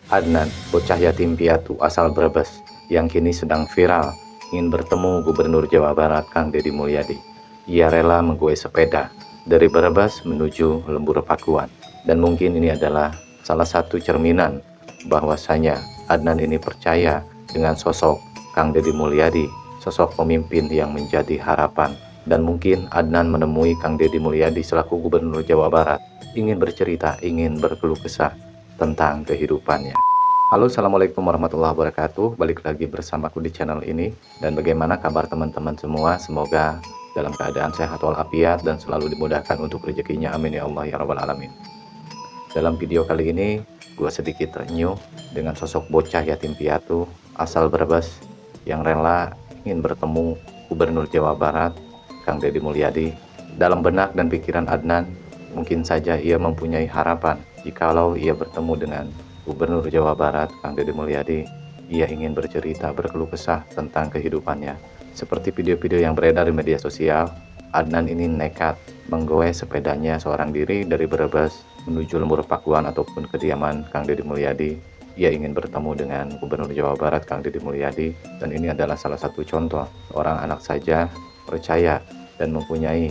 Adnan, bocah yatim piatu asal Brebes, yang kini sedang viral, ingin bertemu Gubernur Jawa Barat Kang Deddy Mulyadi. Ia rela menggoyah sepeda dari Brebes menuju Lembur Pakuan. Dan mungkin ini adalah salah satu cerminan bahwasanya Adnan ini percaya dengan sosok Kang Deddy Mulyadi, sosok pemimpin yang menjadi harapan. Dan mungkin Adnan menemui Kang Deddy Mulyadi selaku Gubernur Jawa Barat, ingin bercerita, ingin berkeluh kesah tentang kehidupannya. Halo, assalamualaikum warahmatullahi wabarakatuh. Balik lagi bersamaku di channel ini. Dan bagaimana kabar teman-teman semua? Semoga dalam keadaan sehat walafiat dan selalu dimudahkan untuk rezekinya. Amin ya Allah ya rabbal alamin. Dalam video kali ini gue sedikit terenyuh dengan sosok bocah yatim piatu asal Brebes yang rela ingin bertemu Gubernur Jawa Barat Kang Deddy Mulyadi. Dalam benak dan pikiran Adnan, mungkin saja ia mempunyai harapan jikalau ia bertemu dengan Gubernur Jawa Barat Kang Deddy Mulyadi. Ia ingin bercerita, berkeluh kesah tentang kehidupannya. Seperti video-video yang beredar di media sosial, Adnan ini nekat menggoyah sepedanya seorang diri dari Brebes menuju Lembur Pakuan ataupun kediaman Kang Deddy Mulyadi. Ia ingin bertemu dengan Gubernur Jawa Barat Kang Deddy Mulyadi, dan ini adalah salah satu contoh seorang anak saja percaya dan mempunyai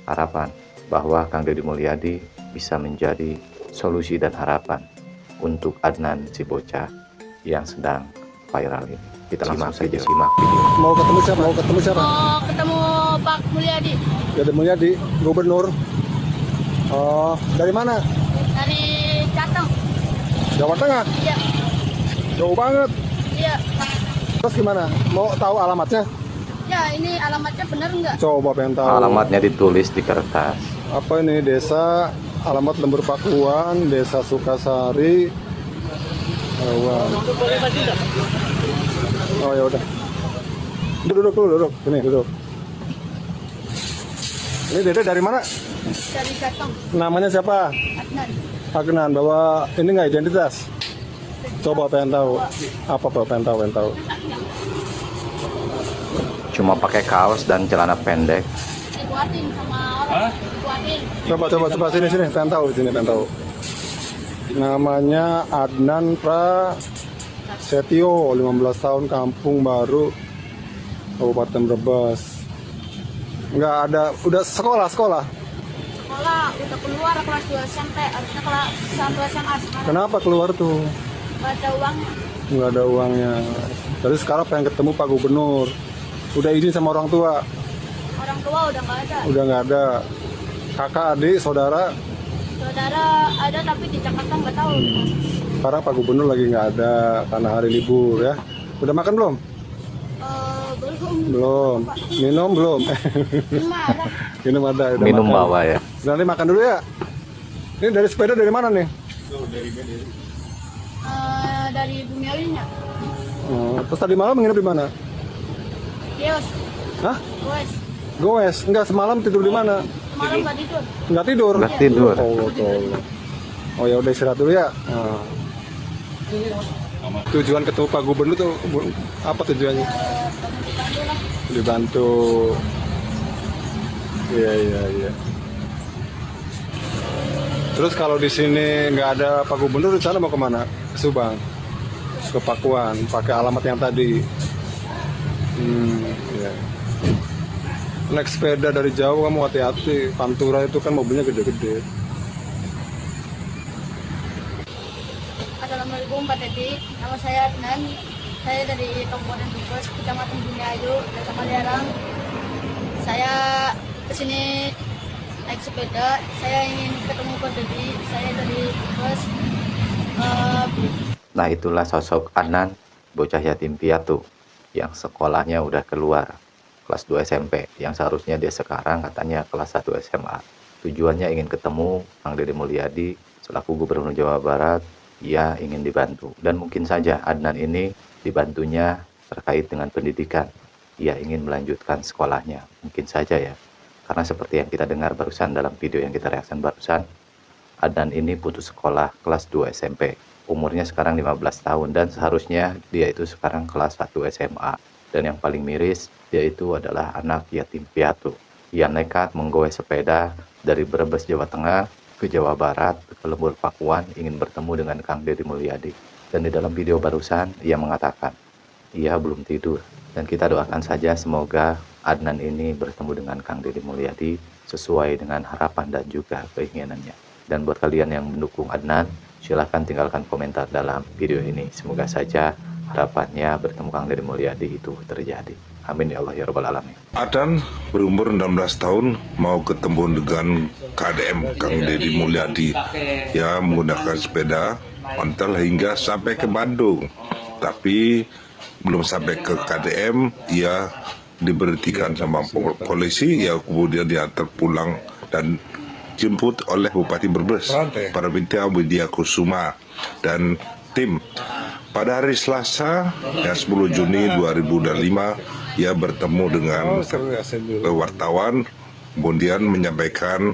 harapan bahwa Kang Deddy Mulyadi bisa menjadi solusi dan harapan untuk Adnan si bocah yang sedang viral ini. Kita langsung saja simak video. Mau ketemu siapa? Mau Ketemu Pak Mulyadi Deddy Mulyadi, Gubernur. Oh, dari mana? dari Jateng. Jawa Tengah. Iya, Jauh banget. iya. Terus gimana? Mau tahu alamatnya? Ya, ini alamatnya bener nggak? Coba pengen tahu. Alamatnya ditulis di kertas. Apa ini? Desa, alamat Lembur Pakuan, Desa Sukasari. Oh ya udah. Duduk dulu, duduk. Sini, duduk. Ini Dede dari mana? Dari Jateng, Namanya siapa? Adnan. Agnan. Bawa ini nggak identitas? Coba pengen tahu. Apa pengen tahu? Cuma pakai kaos dan celana pendek. Dibuatin sama orang. Dibuatin. Coba sini pengen tahu. Namanya Adnan Prasetyo, 15 tahun, Kampung Baru, Kabupaten Brebes. Enggak ada, udah sekolah. Sekolah udah keluar kelas 2 SMP, harusnya kelas 1 SMA sekarang. Kenapa keluar tuh? Nggak ada uangnya. Nggak ada uangnya. Jadi sekarang pengen ketemu Pak Gubernur. Udah izin sama orang tua? Orang tua udah nggak ada. Udah nggak ada. Kakak, adik, saudara? Saudara ada tapi di Jakarta nggak tahu. Sekarang Pak Gubernur lagi nggak ada karena hari libur ya. Udah makan belum? Belum. Belum. Minum belum? Marah. Minum ada. Udah Minum makan. bawa ya. Nanti makan dulu ya. Ini dari sepeda dari mana nih? Dari Bumiawinya. Oh, terus tadi malam nginep di mana? Yes. Hah? Wes. Goes? Enggak, semalam tidur di mana? Malam nggak tidur. Enggak tidur. Nggak tidur. Oh, tolong. Oh ya udah istirahat dulu ya. Nah. Tujuan ketemu Pak Gubernur tuh apa tujuannya? Dibantu lah. Dibantu. Iya. Terus kalau di sini nggak ada Pak Gubernur, di sana mau kemana? Ke Subang, ke Pakuan, pakai alamat yang tadi. Iya. Naik sepeda dari jauh kamu hati-hati. Pantura itu kan mobilnya gede-gede. Assalamualaikum Pak Deddy, nama saya Adnan. Saya dari Kabupaten Brebes, Kecamatan Bumiayu, Desa Kaliarang. Saya kesini naik sepeda. Saya ingin ketemu Pak Deddy. Saya dari Brebes. Nah, itulah sosok Adnan, bocah yatim piatu yang sekolahnya udah keluar kelas 2 SMP, yang seharusnya dia sekarang katanya kelas 1 SMA. Tujuannya ingin ketemu Kang Deddy Mulyadi selaku Gubernur Jawa Barat. Ia ingin dibantu, dan mungkin saja Adnan ini dibantunya terkait dengan pendidikan. Ia ingin melanjutkan sekolahnya, mungkin saja ya. Karena seperti yang kita dengar barusan dalam video yang kita reaksikan barusan, Adnan ini putus sekolah kelas 2 SMP. Umurnya sekarang 15 tahun dan seharusnya dia itu sekarang kelas 1 SMA. Dan yang paling miris, dia itu adalah anak yatim piatu. Ia nekat menggoyah sepeda dari Brebes, Jawa Tengah ke Jawa Barat, ke Lembur Pakuan, ingin bertemu dengan Kang Deddy Mulyadi. Dan di dalam video barusan, ia mengatakan, ia belum tidur. Dan kita doakan saja semoga Adnan ini bertemu dengan Kang Deddy Mulyadi sesuai dengan harapan dan juga keinginannya. Dan buat kalian yang mendukung Adnan, silahkan tinggalkan komentar dalam video ini. Semoga saja harapannya bertemu Kang Deddy Mulyadi itu terjadi. Amin ya Allah ya Rabbal Alamin. Adnan berumur 16 tahun mau ketemu dengan KDM Kang Deddy Mulyadi, ya menggunakan sepeda ontel hingga sampai ke Bandung, tapi belum sampai ke KDM ia diberhentikan sama polisi, ya kemudian diantar pulang dan jemput oleh Bupati Brebes Parabintya Widya Kusuma dan tim. Pada hari Selasa, ya 10 Juni 2005, ia bertemu dengan wartawan, kemudian menyampaikan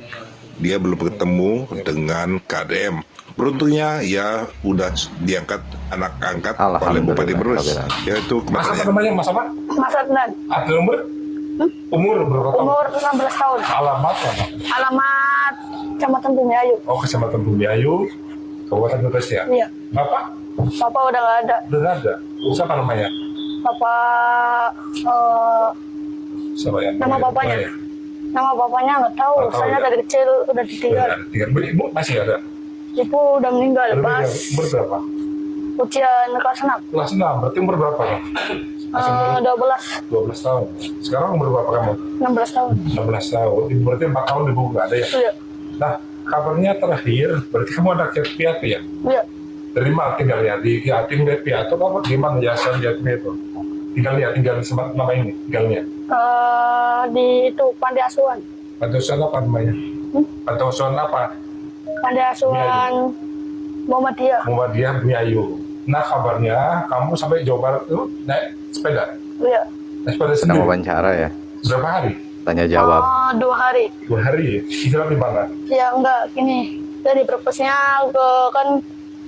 dia belum ketemu dengan KDM. Beruntungnya ia udah diangkat anak angkat oleh Bupati Brebes, yaitu Mas apa namanya, Mas apa? Mas Adnan. Ada umur? Umur berapa tahun? Umur 16 tahun. Alamat apa? Alamat Kecamatan Bumiayu. Oh, Kecamatan Bumiayu, Kabupaten Brebes ya? Iya. Bapak? Bapak udah nggak ada. Udah nggak ada. Siapa namanya? Bapak Siapa ya? nama bapaknya. Oh, ya. Nama bapaknya nggak tahu. Nggak tahu, Soalnya ya. dari kecil udah ditinggal. Tinggal ibu masih ada. Ibu udah meninggal pas Umur berapa? ujian kelas 6. Kelas 6, berarti umur berapa? 12 tahun. Sekarang umur berapa kamu? 16 tahun. 16 tahun. Berarti 4 tahun ibu nggak ada ya? Iya. Nah, kabarnya terakhir, berarti kamu ada piatu ya? Iya. Dari mana tinggalnya? Di Jatim Piatu apa gimana yayasan Jatim itu? Tinggal di tempat nama ini, tinggalnya. Di itu Panti Asuhan. Panti asuhan apa namanya? Panti asuhan apa? Panti Asuhan Muhammadiyah. Muhammadiyah Bumiayu. Nah kabarnya kamu sampai Jawa Barat itu naik sepeda? Iya. Naik sepeda Sedang sendiri? wawancara ya, Berapa hari? tanya jawab. 2 hari. 2 hari? Istirahat di mana? Ya enggak, gini. Dari Brebesnya ke kan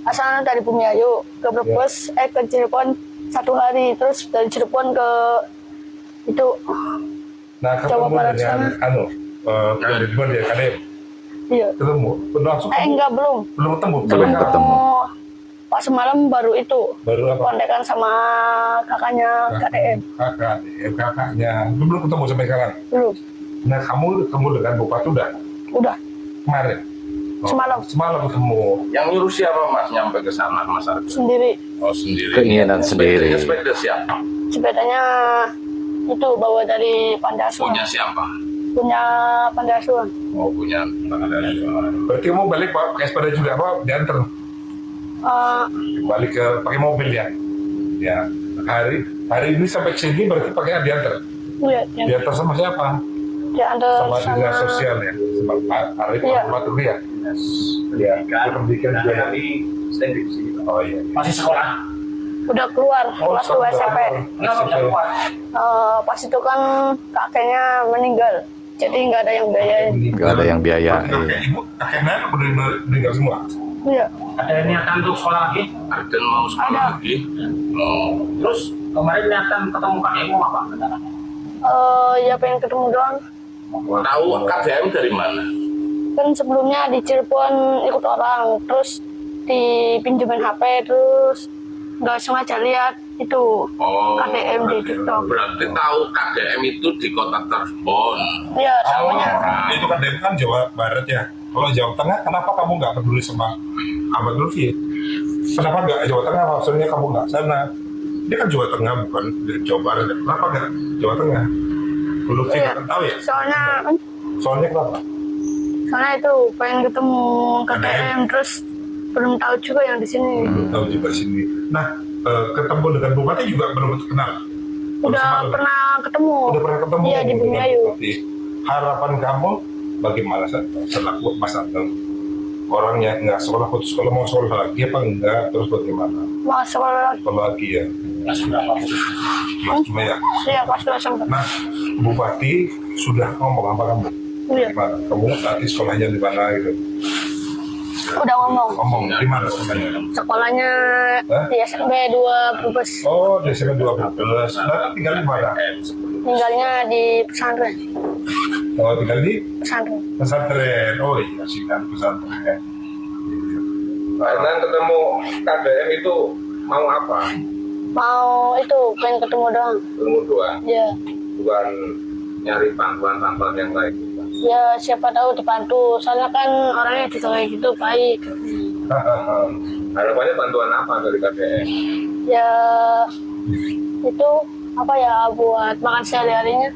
asalnya dari Bumiayu ke Brebes, ke Cirebon 1 hari, terus dari Cirebon ke itu Nah Jawa ketemu Barat dengan sana. Kang Deddy ya KDM. Iya. Ketemu? Langsung ketemu? Enggak, belum. Belum ketemu? Belum Sampai ketemu. Pas semalam baru itu Baru apa? kontekan sama kakaknya KDM. Kakaknya. Belum ketemu sampai sekarang? Belum. Nah kamu ketemu dengan Bupati Udah. kemarin? Semalam. Semalam ketemu. Yang nyuruh siapa Mas nyampe ke sana Mas Argo? Sendiri. Oh sendiri. Keinginan sendiri. Sepeda siapa? Sepedanya itu bawa dari Panti Asuhan. Punya siapa? Punya Panti Asuhan. Oh punya. Berarti kamu balik pakai sepeda juga apa? Diantar? Balik ke pakai mobil ya? Ya. Hari ini sampai sini berarti pakai diantar? Iya. Diantar sama siapa? Diantar Sama sama dinas sosial ya? Sama Pak Arif Iya. Matur ya? Ya. Pendidikan juga ya? Oh iya. Masih sekolah? udah keluar kelas 2 SMP. Kenapa bisa keluar? Pas itu kan kakeknya meninggal, jadi nggak ada yang biayain. Nggak ada yang biayain. Kakek ibu, kakek nenek udah meninggal semua? Iya. Ada niatan untuk sekolah lagi? Arden mau sekolah Ada. lagi? Oh. Terus kemarin niatan ketemu kakekmu apa? Ya pengen ketemu doang. Tahu KDM dari mana? Kan sebelumnya di Cirebon ikut orang, terus dipinjemin HP, terus nggak sengaja lihat itu Oh. KDM di TikTok. Berarti tahu KDM itu di kota Cirebon. Iya, namanya. Itu kan dari kan Jawa Barat ya. Kalau Jawa Tengah, kenapa kamu nggak peduli sama Ahmad Lutfi? Kenapa nggak Jawa Tengah? Maksudnya kamu nggak sana? Dia kan Jawa Tengah bukan dari Jawa Barat. Ya. Kenapa nggak Jawa Tengah? Lutfi Iya. nggak tahu ya? Soalnya Kenapa? itu pengen ketemu KDM, terus belum tahu juga yang di sini. Tahu juga sini. Nah, ketemu dengan Bupati juga belum kenal. Udah pernah ketemu. Udah pernah ketemu. Iya, di dengan Bumiayu. Bupati. Harapan kamu bagaimana selaku Mas Adnan? Orang yang nggak sekolah, putus sekolah, mau sekolah lagi apa enggak? Terus bagaimana? Mau sekolah lagi. Sekolah lagi ya. Kelas berapa? Cuma ya. Iya, kelas 2 SMP. Nah, Bupati sudah ngomong apa kamu? Iya. Gimana? Kamu nanti sekolahnya di mana gitu? Udah ngomong. Ngomong di mana sekolahnya? Sekolahnya di SMP 2 Brebes. Oh, di SMP 12. Nah, tinggal di mana? Tinggalnya di pesantren. Oh, tinggal di Pesantren. pesantren. Oh iya, sih kan pesantren. Adnan ketemu KDM itu mau apa? Mau itu pengen ketemu doang. Ketemu doang, Ya, bukan nyari bantuan yang lain. ya siapa tahu dibantu. Soalnya kan orangnya juga kayak gitu baik. Harapannya bantuan apa dari KDM? Ya itu apa ya buat makan sehari-harinya.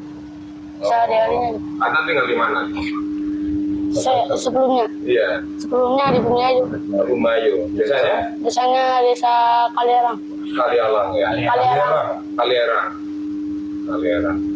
Sehari-harinya. Adnan tinggal di mana? Sebelumnya Iya, di Bumiayu. Bumiayu. Biasanya desa Kaliarang. Kalialang ya. Kaliarang.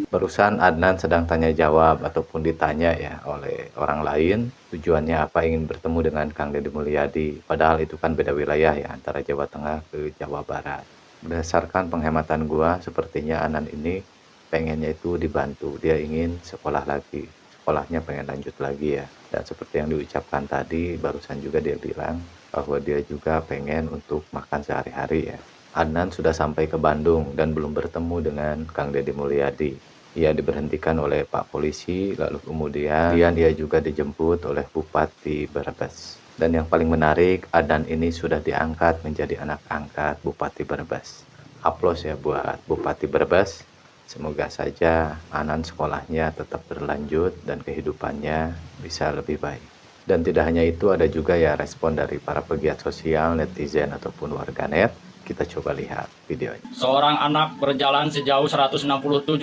Barusan Adnan sedang tanya jawab ataupun ditanya ya oleh orang lain tujuannya apa ingin bertemu dengan Kang Deddy Mulyadi. Padahal itu kan beda wilayah ya antara Jawa Tengah ke Jawa Barat. Berdasarkan penghematan gua sepertinya Adnan ini pengennya itu dibantu. Dia ingin sekolah lagi. Sekolahnya pengen lanjut lagi ya. Dan seperti yang diucapkan tadi barusan juga dia bilang bahwa dia juga pengen untuk makan sehari-hari ya. Adnan sudah sampai ke Bandung dan belum bertemu dengan Kang Deddy Mulyadi. Ia diberhentikan oleh Pak Polisi, lalu kemudian dia juga dijemput oleh Bupati Brebes. Dan yang paling menarik, Adnan ini sudah diangkat menjadi anak angkat Bupati Brebes. Aplaus ya buat Bupati Brebes. Semoga saja Adnan sekolahnya tetap berlanjut dan kehidupannya bisa lebih baik. Dan tidak hanya itu, ada juga ya respon dari para pegiat sosial, netizen ataupun warganet. Kita coba lihat videonya. Seorang anak berjalan sejauh 167,7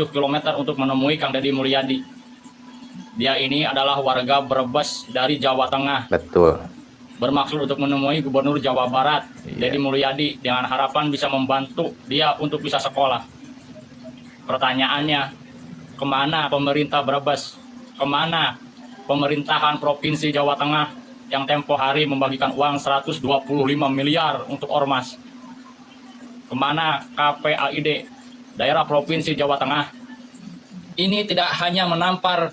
km untuk menemui Kang Deddy Mulyadi. Dia ini adalah warga Brebes dari Jawa Tengah. Betul. Bermaksud untuk menemui Gubernur Jawa Barat, Iya. Deddy Mulyadi, dengan harapan bisa membantu dia untuk bisa sekolah. Pertanyaannya, kemana pemerintah Brebes? Kemana pemerintahan Provinsi Jawa Tengah yang tempo hari membagikan uang 125 miliar untuk ormas? Kemana KPAID daerah Provinsi Jawa Tengah? Ini tidak hanya menampar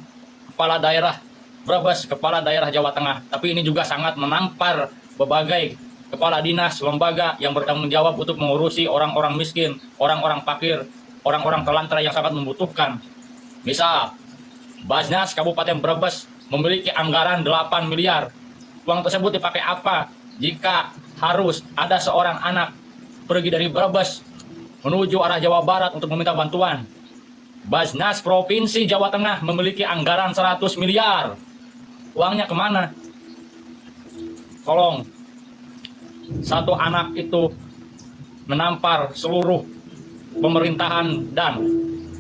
kepala daerah Brebes, kepala daerah Jawa Tengah, tapi ini juga sangat menampar berbagai kepala dinas, lembaga yang bertanggung jawab untuk mengurusi orang-orang miskin, orang-orang fakir, orang-orang telantar yang sangat membutuhkan. Misal, Basnas Kabupaten Brebes memiliki anggaran 8 miliar. Uang tersebut dipakai apa jika harus ada seorang anak pergi dari Brebes menuju arah Jawa Barat untuk meminta bantuan? Basnas Provinsi Jawa Tengah memiliki anggaran 100 miliar. Uangnya kemana? Tolong, satu anak itu menampar seluruh pemerintahan dan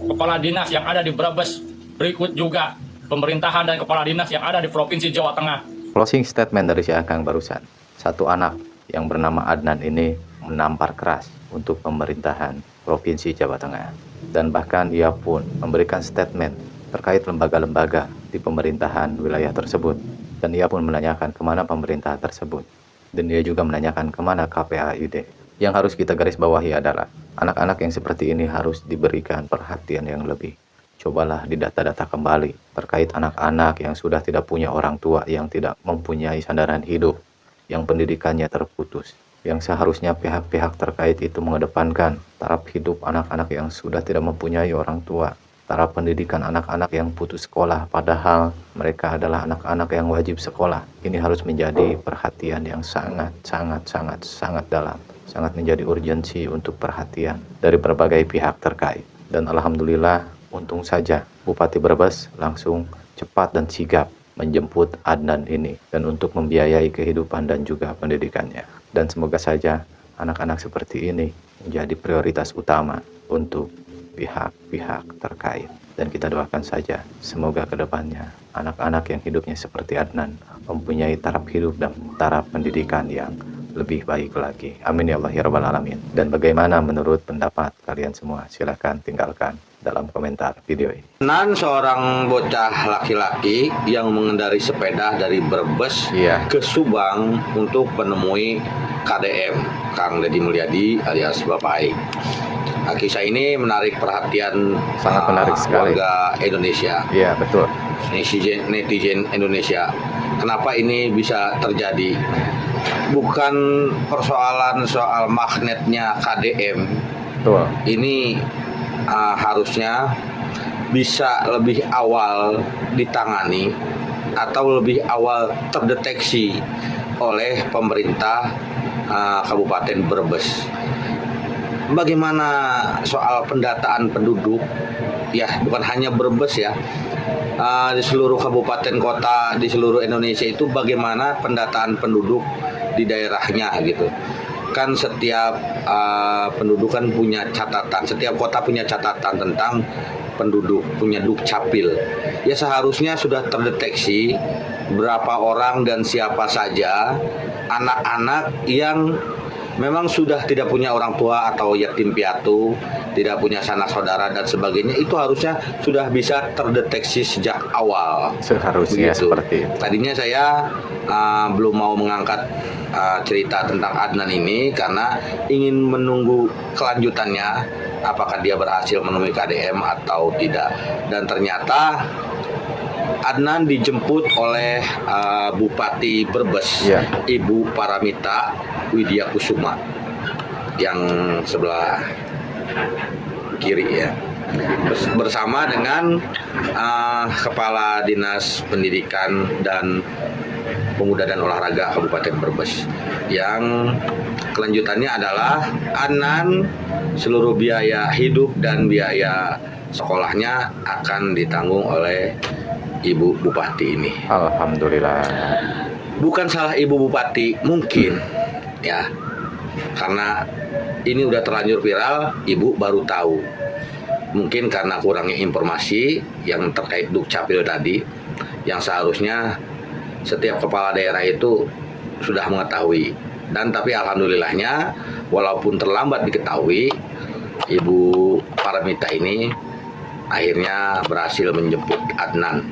kepala dinas yang ada di Brebes. Berikut juga pemerintahan dan kepala dinas yang ada di Provinsi Jawa Tengah. Closing statement dari si Akang barusan. Satu anak yang bernama Adnan ini menampar keras untuk pemerintahan Provinsi Jawa Tengah. Dan bahkan ia pun memberikan statement terkait lembaga-lembaga di pemerintahan wilayah tersebut. Dan ia pun menanyakan kemana pemerintah tersebut. Dan ia juga menanyakan kemana KPAID. Yang harus kita garis bawahi adalah anak-anak yang seperti ini harus diberikan perhatian yang lebih. Cobalah didata-data kembali terkait anak-anak yang sudah tidak punya orang tua, yang tidak mempunyai sandaran hidup, yang pendidikannya terputus, yang seharusnya pihak-pihak terkait itu mengedepankan taraf hidup anak-anak yang sudah tidak mempunyai orang tua, taraf pendidikan anak-anak yang putus sekolah, padahal mereka adalah anak-anak yang wajib sekolah. Ini harus menjadi perhatian yang sangat dalam, sangat menjadi urgensi untuk perhatian dari berbagai pihak terkait. Dan alhamdulillah, untung saja Bupati Brebes langsung cepat dan sigap menjemput Adnan ini dan untuk membiayai kehidupan dan juga pendidikannya. Dan semoga saja anak-anak seperti ini menjadi prioritas utama untuk pihak-pihak terkait. Dan kita doakan saja semoga kedepannya anak-anak yang hidupnya seperti Adnan mempunyai taraf hidup dan taraf pendidikan yang lebih baik lagi. Amin ya Allah ya Rabbal Alamin. Dan bagaimana menurut pendapat kalian semua? Silahkan tinggalkan dalam komentar video ini. Nan seorang bocah laki-laki yang mengendari sepeda dari Brebes ke Subang untuk menemui KDM, Kang Deddy Mulyadi alias Bapak Aik. Kisah ini menarik perhatian Sangat menarik sekali. Warga Indonesia. Iya, betul. Netizen Indonesia. Kenapa ini bisa terjadi? Bukan persoalan soal magnetnya KDM. Betul. Ini harusnya bisa lebih awal ditangani atau lebih awal terdeteksi oleh pemerintah Kabupaten Brebes. Bagaimana soal pendataan penduduk? Ya, bukan hanya Brebes ya. Di seluruh kabupaten kota di seluruh Indonesia itu bagaimana pendataan penduduk di daerahnya gitu. Kan setiap penduduk kan punya catatan, setiap kota punya catatan tentang penduduk, punya Dukcapil. Ya seharusnya sudah terdeteksi berapa orang dan siapa saja anak-anak yang memang sudah tidak punya orang tua atau yatim piatu, tidak punya sanak saudara dan sebagainya, itu harusnya sudah bisa terdeteksi sejak awal. Seharusnya Begitu. seperti itu. Tadinya saya belum mau mengangkat cerita tentang Adnan ini karena ingin menunggu kelanjutannya, apakah dia berhasil menemui KDM atau tidak. Dan ternyata Adnan dijemput oleh Bupati Brebes, Ibu Paramita Widya Kusuma, yang sebelah kiri ya, bersama dengan Kepala Dinas Pendidikan dan Pemuda dan Olahraga Kabupaten Brebes, yang kelanjutannya adalah Adnan seluruh biaya hidup dan biaya sekolahnya akan ditanggung oleh Ibu Bupati ini. Alhamdulillah. Bukan salah Ibu Bupati mungkin ya, karena ini udah terlanjur viral, Ibu baru tahu. Mungkin karena kurangnya informasi yang terkait Dukcapil tadi, yang seharusnya setiap kepala daerah itu sudah mengetahui. Dan tapi alhamdulillahnya, walaupun terlambat diketahui, Ibu Paramita ini akhirnya berhasil menjemput Adnan,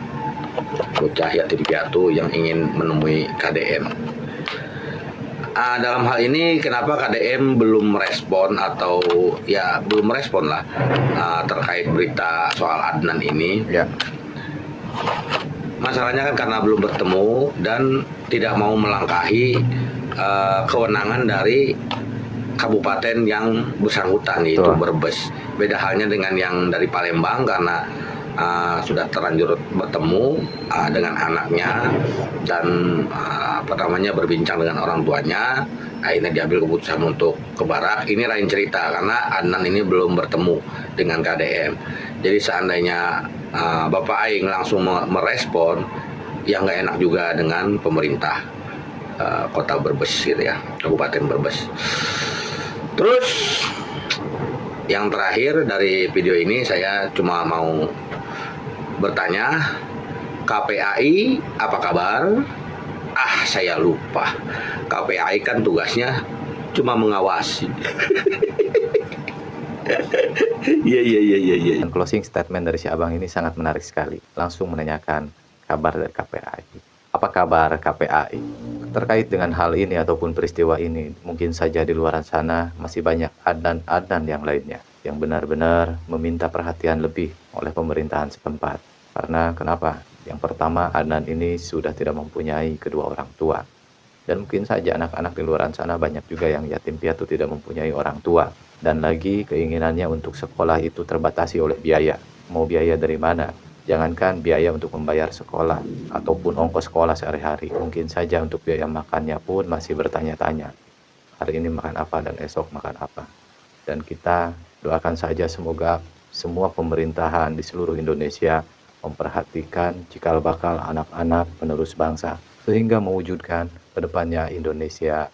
bocah yatim piatu yang ingin menemui KDM. Dalam hal ini kenapa KDM belum merespon atau ya belum merespon lah terkait berita soal Adnan ini? Ya. Masalahnya kan karena belum bertemu dan tidak mau melangkahi kewenangan dari kabupaten yang bersangkutan, yaitu Brebes. Beda halnya dengan yang dari Palembang karena sudah terlanjur bertemu dengan anaknya dan berbincang dengan orang tuanya, akhirnya diambil keputusan untuk ke Barak. Ini lain cerita karena Adnan ini belum bertemu dengan KDM. Jadi seandainya Bapak Aing langsung merespon, ya nggak enak juga dengan pemerintah Kota Brebes gitu ya, Kabupaten Brebes. Terus yang terakhir dari video ini saya cuma mau bertanya, KPAI apa kabar? Saya lupa. KPAI kan tugasnya cuma mengawasi. Iya. Closing statement dari si Abang ini sangat menarik sekali. Langsung menanyakan kabar dari KPAI. Apa kabar KPAI? Terkait dengan hal ini ataupun peristiwa ini, mungkin saja di luar sana masih banyak Adnan yang lainnya yang benar-benar meminta perhatian lebih oleh pemerintahan setempat. Karena kenapa? Yang pertama, Adnan ini sudah tidak mempunyai kedua orang tua. Dan mungkin saja anak-anak di luar sana banyak juga yang yatim piatu tidak mempunyai orang tua. Dan lagi keinginannya untuk sekolah itu terbatasi oleh biaya. Mau biaya dari mana? Jangankan biaya untuk membayar sekolah ataupun ongkos sekolah sehari-hari. Mungkin saja untuk biaya makannya pun masih bertanya-tanya. Hari ini makan apa dan esok makan apa. Dan kita doakan saja semoga semua pemerintahan di seluruh Indonesia memperhatikan cikal bakal anak-anak penerus bangsa. Sehingga mewujudkan kedepannya Indonesia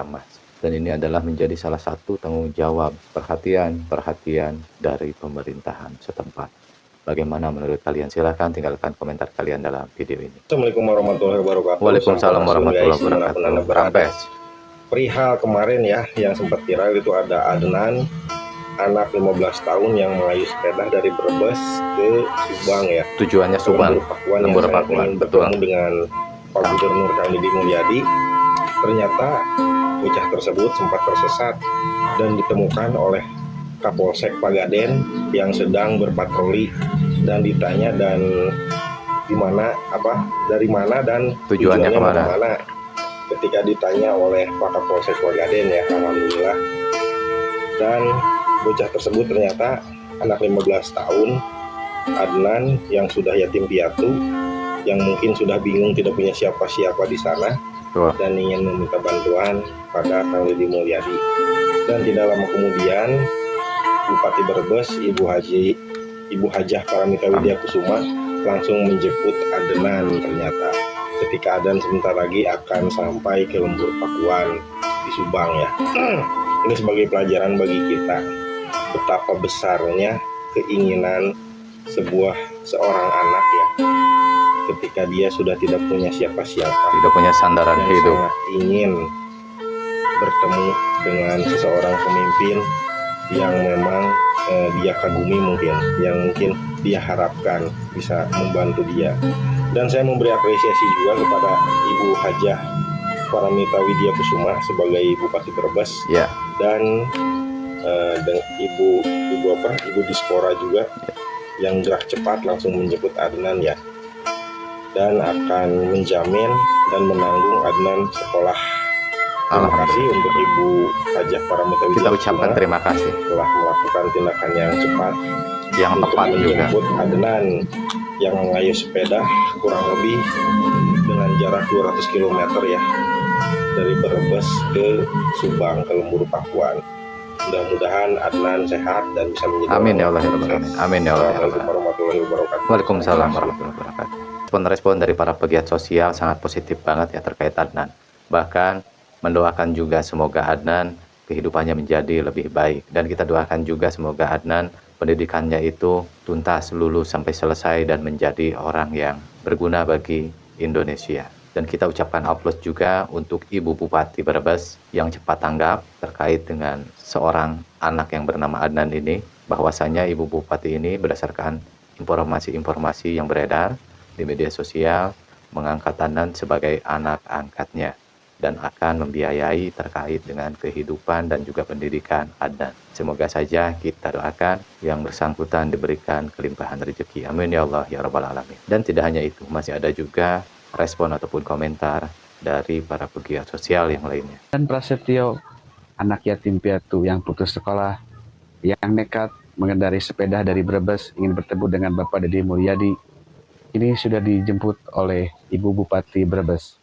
emas. Dan ini adalah menjadi salah satu tanggung jawab perhatian dari pemerintahan setempat. Bagaimana menurut kalian? Silahkan tinggalkan komentar kalian dalam video ini. Assalamualaikum warahmatullahi wabarakatuh. Waalaikumsalam warahmatullahi wabarakatuh. Rampes. Perihal kemarin ya yang sempat viral itu ada Adnan, anak 15 tahun yang mengayuh sepeda dari Brebes ke Subang ya. Tujuannya Subang. Lembur Pakuan. Betul. Bertemu dengan Pak Gubernur Kang Deddy Mulyadi. Ternyata bocah tersebut sempat tersesat dan ditemukan oleh Kapolsek Pagaden yang sedang berpatroli, dan ditanya dari mana dan tujuannya kemana. Ketika ditanya oleh Pak Kapolsek Pagaden ya, alhamdulillah, dan bocah tersebut ternyata anak 15 tahun Adnan yang sudah yatim piatu, yang mungkin sudah bingung tidak punya siapa-siapa di sana, dan ingin meminta bantuan pada Kang Deddy Mulyadi. Dan tidak lama kemudian Bupati Brebes Ibu Hajah Paramita Widya Kusuma langsung menjemput Adnan. Ternyata ketika Adnan sebentar lagi akan sampai ke Lembur Pakuan di Subang ya. Ini sebagai pelajaran bagi kita betapa besarnya keinginan seorang anak ya, ketika dia sudah tidak punya siapa-siapa, tidak punya sandaran dan hidup, sangat ingin bertemu dengan seseorang pemimpin yang memang dia kagumi, yang mungkin dia harapkan bisa membantu dia. Dan saya memberi apresiasi juga kepada Ibu Hajah Paramita Widya Kusuma sebagai Bupati Brebes ya. Dan Ibu Dispora juga yang gerak cepat langsung menjemput Adnan ya, dan akan menjamin dan menanggung Adnan sekolah. Terima kasih untuk Ibu Hajah Paramita Widya. Kita ucapkan terima kasih telah melakukan tindakan yang cepat, yang tepat juga menjemput Adnan yang mengayuh sepeda kurang lebih dengan jarak 200 km ya, dari Brebes ke Subang ke Lembur Pakuan. Mudah-mudahan Adnan sehat dan bisa menjadi amin ya Allah ya Rabbal alamin. Amin ya Allah ya Rabbal alamin. Warahmatullahi wabarakatuh. Waalaikumsalam warahmatullahi wabarakatuh. Respon dari para pegiat sosial sangat positif banget ya terkait Adnan. Bahkan mendoakan juga semoga Adnan kehidupannya menjadi lebih baik, dan kita doakan juga semoga Adnan pendidikannya itu tuntas, lulus sampai selesai dan menjadi orang yang berguna bagi Indonesia. Dan kita ucapkan aplaus juga untuk Ibu Bupati Brebes yang cepat tanggap terkait dengan seorang anak yang bernama Adnan ini, bahwasanya Ibu Bupati ini berdasarkan informasi-informasi yang beredar di media sosial mengangkat Adnan sebagai anak angkatnya dan akan membiayai terkait dengan kehidupan dan juga pendidikan Adnan. Semoga saja kita doakan yang bersangkutan diberikan kelimpahan rezeki. Amin ya Allah ya Rabbal alamin. Dan tidak hanya itu, masih ada juga respon ataupun komentar dari para pegiat sosial yang lainnya. Dan Prasetyo, anak yatim piatu yang putus sekolah, yang nekat mengendarai sepeda dari Brebes ingin bertemu dengan Bapak Deddy Mulyadi, ini sudah dijemput oleh Ibu Bupati Brebes.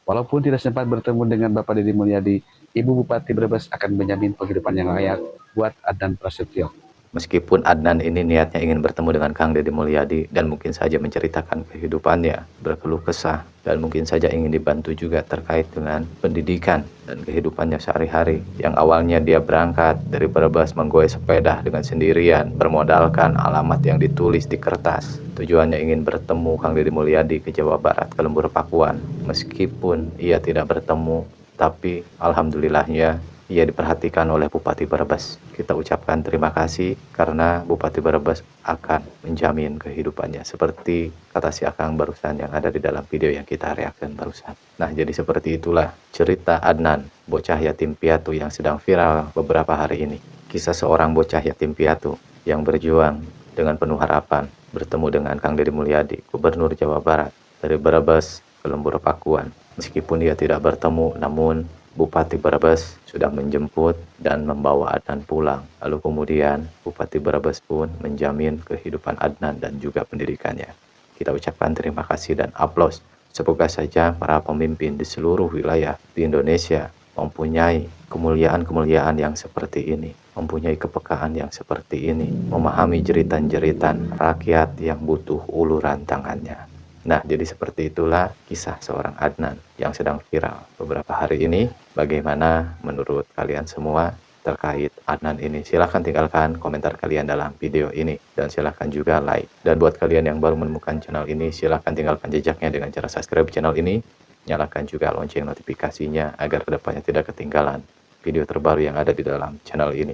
Walaupun tidak sempat bertemu dengan Bapak Deddy Mulyadi, Ibu Bupati Brebes akan menjamin penghidupan yang layak buat Adnan Prasetyo. Meskipun Adnan ini niatnya ingin bertemu dengan Kang Deddy Mulyadi dan mungkin saja menceritakan kehidupannya, berkeluh kesah, dan mungkin saja ingin dibantu juga terkait dengan pendidikan dan kehidupannya sehari-hari. Yang awalnya dia berangkat dari Brebes menggoyah sepeda dengan sendirian, bermodalkan alamat yang ditulis di kertas. Tujuannya ingin bertemu Kang Deddy Mulyadi ke Jawa Barat, ke Lembur Pakuan. Meskipun ia tidak bertemu, tapi alhamdulillahnya ia diperhatikan oleh Bupati Brebes. Kita ucapkan terima kasih karena Bupati Brebes akan menjamin kehidupannya. Seperti kata si Akang barusan yang ada di dalam video yang kita reaksikan barusan. Nah, jadi seperti itulah cerita Adnan, bocah yatim piatu yang sedang viral beberapa hari ini. Kisah seorang bocah yatim piatu yang berjuang dengan penuh harapan bertemu dengan Kang Deddy Mulyadi, Gubernur Jawa Barat, dari Brebes ke Lembur Pakuan. Meskipun dia tidak bertemu, namun Bupati Brebes sudah menjemput dan membawa Adnan pulang. Lalu kemudian Bupati Brebes pun menjamin kehidupan Adnan dan juga pendidikannya. Kita ucapkan terima kasih dan aplaus. Semoga saja para pemimpin di seluruh wilayah di Indonesia mempunyai kemuliaan-kemuliaan yang seperti ini, mempunyai kepekaan yang seperti ini, memahami jeritan-jeritan rakyat yang butuh uluran tangannya. Nah, jadi seperti itulah kisah seorang Adnan yang sedang viral beberapa hari ini. Bagaimana menurut kalian semua terkait Adnan ini? Silahkan tinggalkan komentar kalian dalam video ini. Dan silahkan juga like. Dan buat kalian yang baru menemukan channel ini, silahkan tinggalkan jejaknya dengan cara subscribe channel ini. Nyalakan juga lonceng notifikasinya agar kedepannya tidak ketinggalan video terbaru yang ada di dalam channel ini.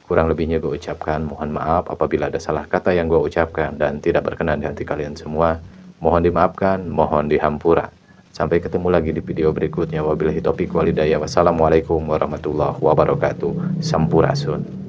Kurang lebihnya gue ucapkan mohon maaf apabila ada salah kata yang gue ucapkan dan tidak berkenan di hati kalian semua. Mohon dimaafkan, mohon dihampura. Sampai ketemu lagi di video berikutnya. Wabillahi taufiq wal hidayah. Wassalamualaikum warahmatullahi wabarakatuh. Sampurasun.